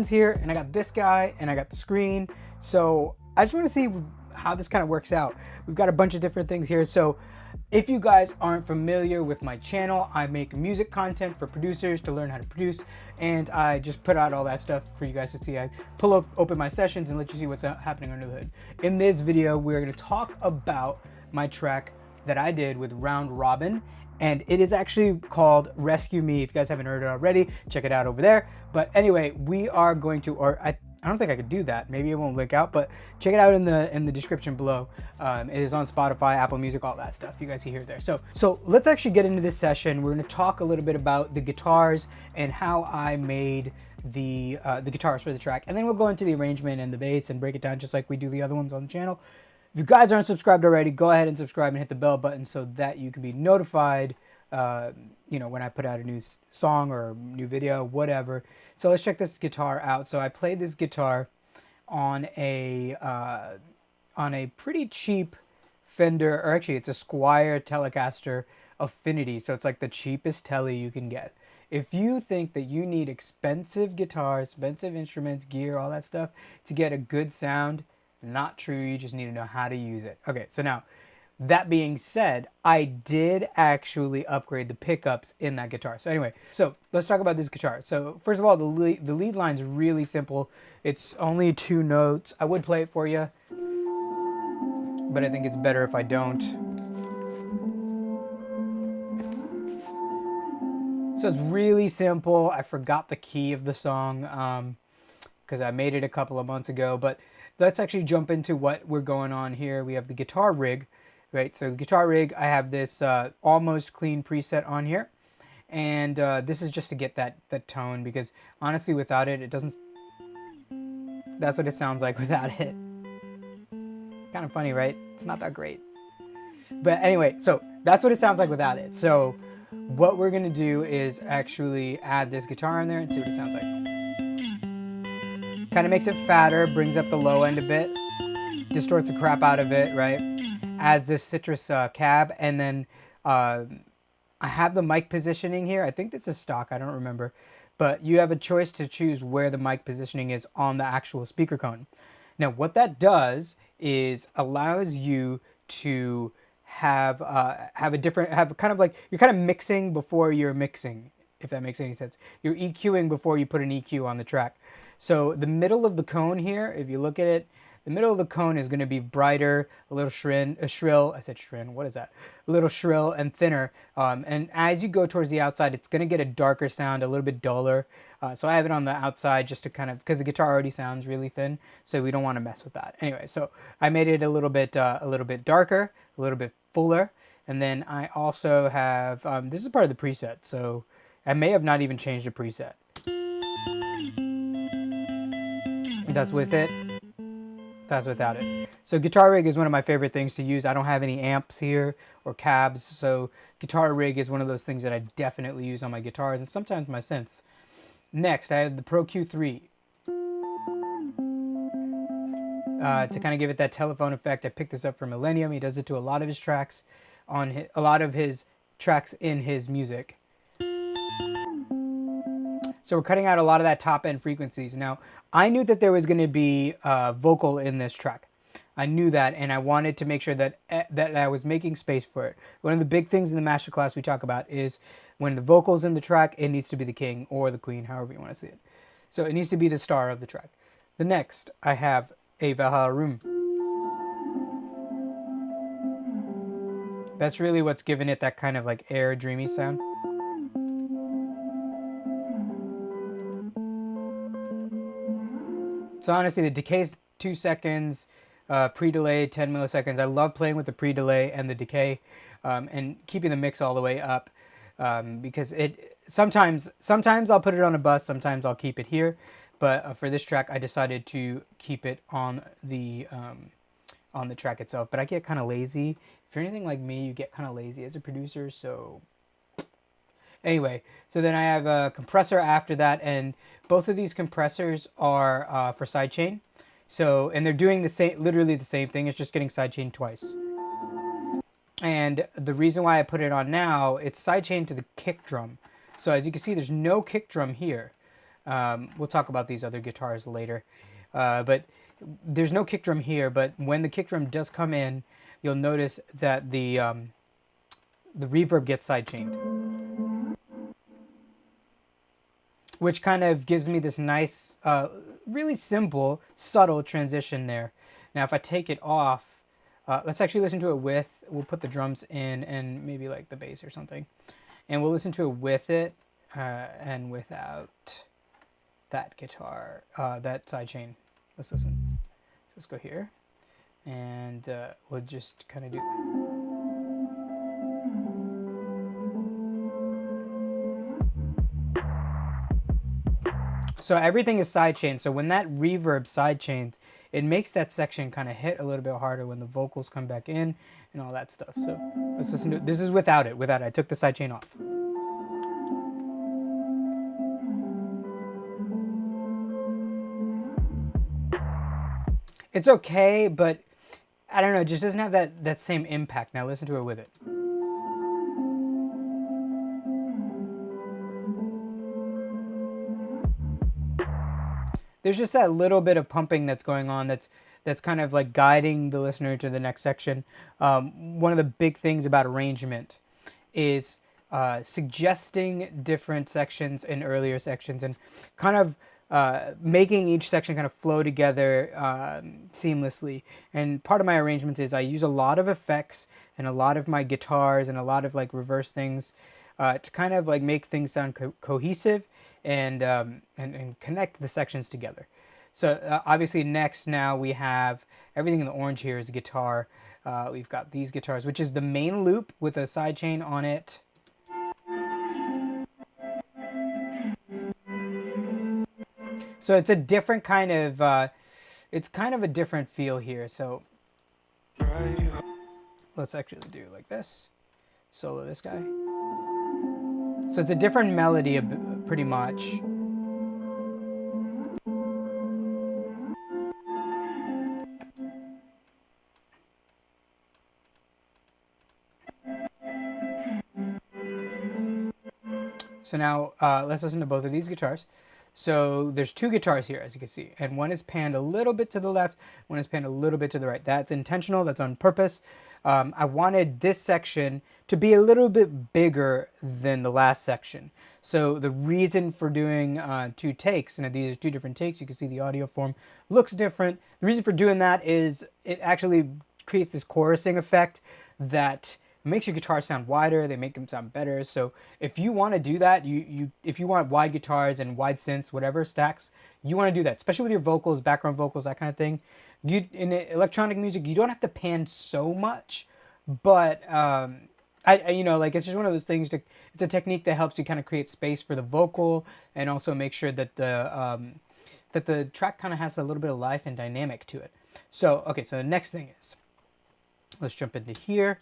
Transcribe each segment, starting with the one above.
lens here, and I got this guy, and I got the screen. So I just want to see how this kind of works out. We've got a bunch of different things here. So if you guys aren't familiar with my channel, I make music content for producers to learn how to produce, and I just put out all that stuff for you guys to see. I open my sessions and let you see what's happening under the hood. In this video, we're going to talk about my track that I did with Round Robin, and it is actually called Rescue Me. If you guys haven't heard it already, check it out over there. But anyway, we are going to, or I don't think I could do that. Maybe it won't link out, but check it out in the description below. It is on Spotify, Apple Music, all that stuff. You guys can hear it there. So let's actually get into this session. We're going to talk a little bit about the guitars and how I made the guitars for the track, and then we'll go into the arrangement and the bass and break it down just like we do the other ones on the channel. If you guys aren't subscribed already, go ahead and subscribe and hit the bell button so that you can be notified, you know, when I put out a new song or a new video, whatever. So let's check this guitar out. So I played this guitar on a pretty cheap Fender, or actually it's a Squier Telecaster Affinity. So it's like the cheapest Tele you can get. If you think that you need expensive guitars, expensive instruments, gear, all that stuff to get a good sound, not true. You just need to know how to use it. Okay, so now, that being said, I did actually upgrade the pickups in that guitar. So anyway, so let's talk about this guitar. So first of all, the lead line's really simple. It's only 2 notes. I would play it for you, but I think it's better if I don't. So it's really simple. I forgot the key of the song because I made it a couple of months ago, but let's actually jump into what we're going on here. We have the guitar rig, right? So the guitar rig, I have this almost clean preset on here. And this is just to get that tone, because honestly, without it, it doesn't... That's what it sounds like without it. Kind of funny, right? It's not that great. But anyway, so that's what it sounds like without it. So what we're going to do is actually add this guitar in there and see what it sounds like. Kind of makes it fatter, brings up the low end a bit, distorts the crap out of it, right? Adds this citrus cab, and then I have the mic positioning here. I think this is stock, I don't remember. But you have a choice to choose where the mic positioning is on the actual speaker cone. Now, what that does is allows you to have kind of like, you're kind of mixing before you're mixing, if that makes any sense. You're EQing before you put an EQ on the track. So the middle of the cone here, if you look at it, the middle of the cone is going to be brighter, a little shrill, I said shrin, what is that? A little shrill and thinner. And as you go towards the outside, it's going to get a darker sound, a little bit duller. So I have it on the outside just to kind of, because the guitar already sounds really thin, so we don't want to mess with that. Anyway, so I made it a little bit darker, a little bit fuller. And then I also have, this is part of the preset, so I may have not even changed the preset. That's with it, that's without it. So guitar rig is one of my favorite things to use. I don't have any amps here or cabs, so guitar rig is one of those things that I definitely use on my guitars and sometimes my synths. Next, I have the Pro Q3. To kind of give it that telephone effect, I picked this up from Millennium. He does it to a lot of his tracks, in his music. So we're cutting out a lot of that top end frequencies. Now, I knew that there was going to be vocal in this track. I knew that, and I wanted to make sure that I was making space for it. One of the big things in the masterclass we talk about is when the vocal's in the track, it needs to be the king or the queen, however you want to see it. So it needs to be the star of the track. The next, I have a Valhalla Room. That's really what's giving it that kind of like air dreamy sound. So honestly, the decay's 2 seconds, pre-delay 10 milliseconds. I love playing with the pre-delay and the decay, and keeping the mix all the way up, because it sometimes I'll put it on a bus, sometimes I'll keep it here, but for this track I decided to keep it on the track itself. But I get kind of lazy. If you're anything like me, you get kind of lazy as a producer, so anyway, so then I have a compressor after that, and both of these compressors are for sidechain. So, and they're doing the same, literally the same thing. It's just getting sidechained twice. And the reason why I put it on now, it's sidechained to the kick drum. So as you can see, there's no kick drum here. We'll talk about these other guitars later. But there's no kick drum here, but when the kick drum does come in, you'll notice that the reverb gets sidechained, which kind of gives me this nice, really simple, subtle transition there. Now, if I take it off, let's actually listen to it with, we'll put the drums in and maybe like the bass or something. And we'll listen to it with it and without that guitar, that sidechain. Let's listen. Let's go here. And we'll just kind of do... So everything is sidechained. So when that reverb sidechains, it makes that section kind of hit a little bit harder when the vocals come back in and all that stuff. So let's listen to it. This is without it. Without it. I took the sidechain off. It's okay, but I don't know. It just doesn't have that same impact. Now listen to it with it. There's just that little bit of pumping that's going on that's kind of like guiding the listener to the next section. One of the big things about arrangement is suggesting different sections in earlier sections and kind of making each section kind of flow together seamlessly. And part of my arrangements is I use a lot of effects and a lot of my guitars and a lot of like reverse things to kind of like make things sound cohesive and connect the sections together. So obviously next now we have everything in the orange here is a guitar. We've got these guitars, which is the main loop with a sidechain on it. So it's a different kind of, it's kind of a different feel here. So let's actually do like this. Solo this guy. So it's a different melody pretty much. So now let's listen to both of these guitars. So there's two guitars here, as you can see, and one is panned a little bit to the left, one is panned a little bit to the right. That's intentional, that's on purpose. I wanted this section to be a little bit bigger than the last section. So the reason for doing two takes, and these are two different takes, you can see the audio form looks different. The reason for doing that is it actually creates this chorusing effect that makes your guitars sound wider, they make them sound better. So if you want to do that, if you want wide guitars and wide synths, whatever stacks, you want to do that, especially with your vocals, background vocals, that kind of thing. In electronic music, you don't have to pan so much, but you know, like it's just one of those things it's a technique that helps you kind of create space for the vocal and also make sure that the track kind of has a little bit of life and dynamic to it. So, okay, so the next thing is, let's jump into here.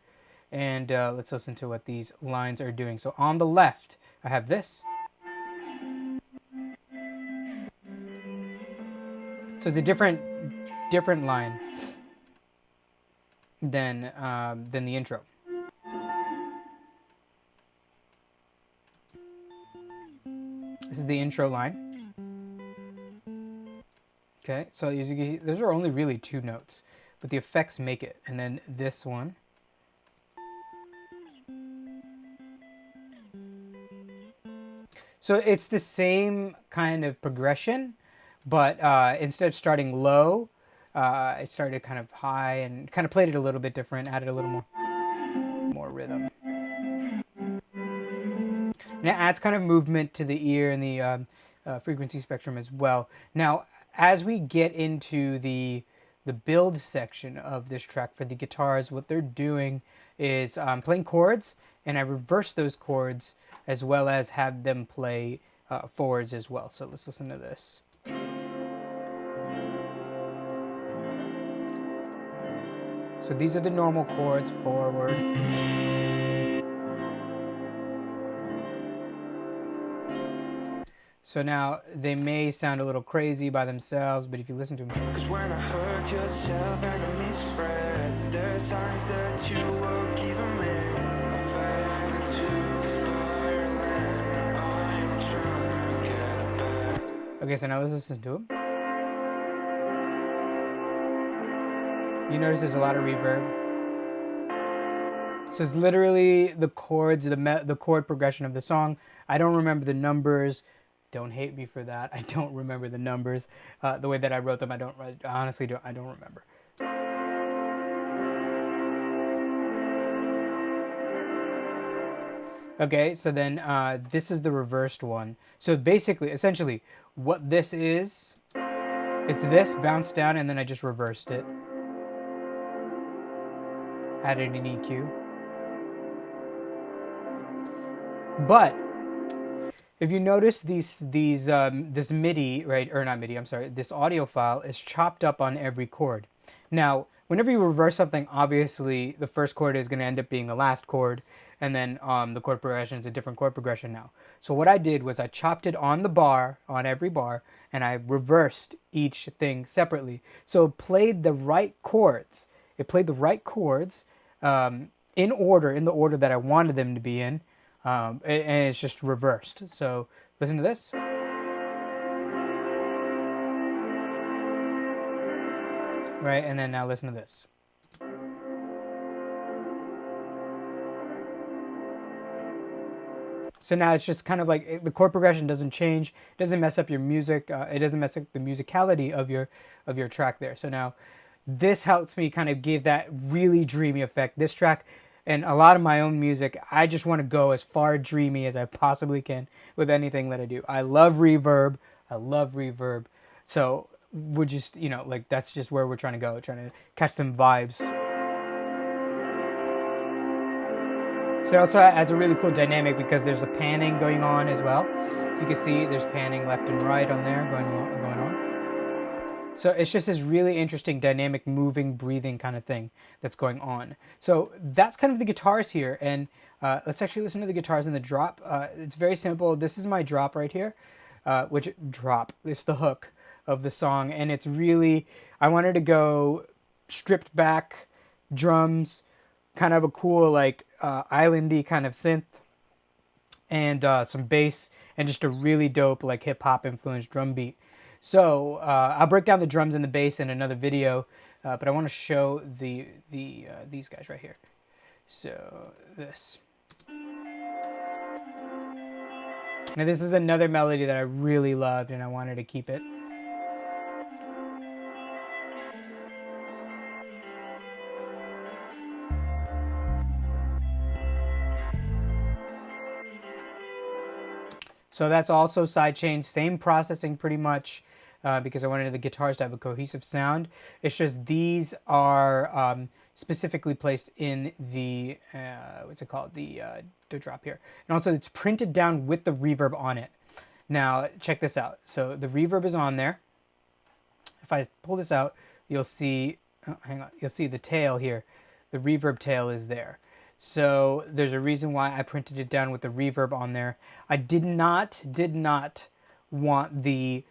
And let's listen to what these lines are doing. So on the left, I have this. So it's a different line than the intro. This is the intro line. Okay, so as you can see, those are only really two notes, but the effects make it. And then this one. So it's the same kind of progression, but instead of starting low, it started kind of high and kind of played it a little bit different, added a little more rhythm. And it adds kind of movement to the ear and the frequency spectrum as well. Now, as we get into the build section of this track for the guitars, what they're doing is playing chords, and I reverse those chords as well as have them play forwards as well. So let's listen to this. So these are the normal chords, forward. So now they may sound a little crazy by themselves, but if you listen to them. 'Cause when I hurt yourself and the misread, there's signs that you were giving me. I fell into the spiral and I'm trying to get back. Okay, so now let's listen to it. You notice there's a lot of reverb. So it's literally the chords, the chord progression of the song. I don't remember the numbers. Don't hate me for that. I don't remember the numbers. The way that I wrote them, I honestly don't remember. Okay, so then this is the reversed one. So basically, essentially, what this is, it's this bounced down and then I just reversed it. Added an EQ. But if you notice this MIDI, right, or not MIDI, I'm sorry, this audio file is chopped up on every chord. Now, whenever you reverse something, obviously the first chord is going to end up being the last chord, and then the chord progression is a different chord progression now. So what I did was I chopped it on the bar, on every bar, and I reversed each thing separately. So it played the right chords. It played the right chords in order, in the order that I wanted them to be in. And it's just reversed. So listen to this. Right, and then now listen to this. So now it's just kind of like the chord progression doesn't change, it doesn't mess up your music, it doesn't mess up the musicality of your track there. So now this helps me kind of give that really dreamy effect. This track and a lot of my own music, I just want to go as far dreamy as I possibly can with anything that I do. I love reverb. I love reverb. So we're just, you know, like that's just where we're trying to go, trying to catch them vibes. So it also adds a really cool dynamic because there's a panning going on as well. As you can see, there's panning left and right on there going on. So it's just this really interesting dynamic, moving, breathing kind of thing that's going on. So that's kind of the guitars here. And let's actually listen to the guitars in the drop. It's very simple. This is my drop right here, it's the hook of the song. And it's really, I wanted to go stripped back drums, kind of a cool like islandy kind of synth, and some bass, and just a really dope like hip hop influenced drum beat. So I'll break down the drums and the bass in another video, but I want to show these guys right here. So this. Now this is another melody that I really loved and I wanted to keep it. So that's also sidechained, same processing pretty much, because I wanted the guitars to have a cohesive sound. It's just these are specifically placed in the, what's it called, the drop here. And also it's printed down with the reverb on it. Now check this out. So the reverb is on there. If I pull this out, you'll see, oh, hang on, you'll see the tail here. The reverb tail is there. So there's a reason why I printed it down with the reverb on there. I did not want the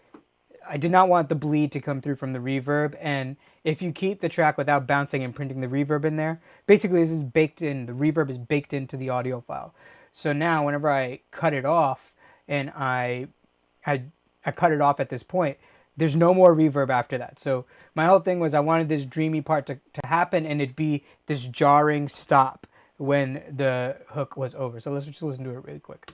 bleed to come through from the reverb. And if you keep the track without bouncing and printing the reverb in there, basically this is baked in. The reverb is baked into the audio file. So now whenever I cut it off and I cut it off at this point, there's no more reverb after that. So my whole thing was I wanted this dreamy part to happen and it'd be this jarring stop when the hook was over. So let's just listen to it really quick.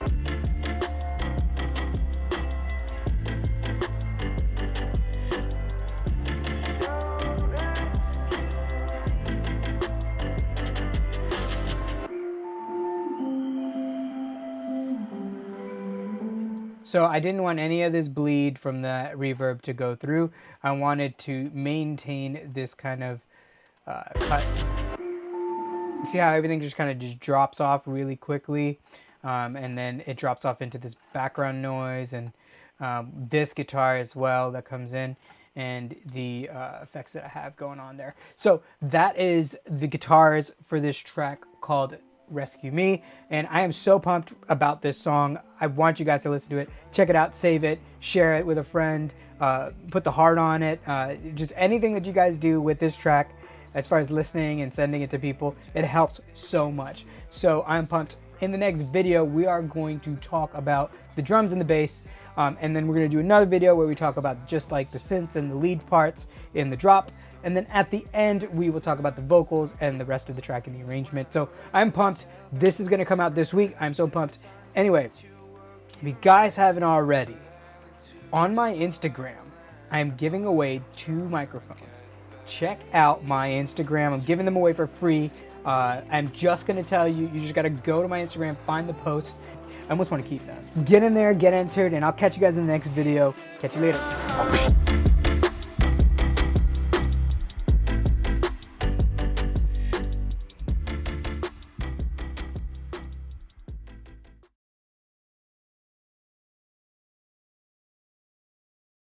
So I didn't want any of this bleed from the reverb to go through. I wanted to maintain this kind of cut. See how everything just kind of just drops off really quickly, and then it drops off into this background noise, and this guitar as well that comes in, and the effects that I have going on there. So that is the guitars for this track called Rescue Me, and I am so pumped about this song. I want you guys to listen to it. Check it out, save it, share it with a friend, put the heart on it, just anything that you guys do with this track as far as listening and sending it to people, it helps so much. So I'm pumped. In the next video, we are going to talk about the drums and the bass. And then we're going to do another video where we talk about just like the synths and the lead parts in the drop. And then at the end, we will talk about the vocals and the rest of the track and the arrangement. So I'm pumped. This is going to come out this week. I'm so pumped. Anyway, if you guys haven't already, on my Instagram, I'm giving away 2 microphones. Check out my Instagram. I'm giving them away for free. I'm just going to tell you, you just got to go to my Instagram, find the post. I almost want to keep that. Get in there, get entered, and I'll catch you guys in the next video. Catch you later.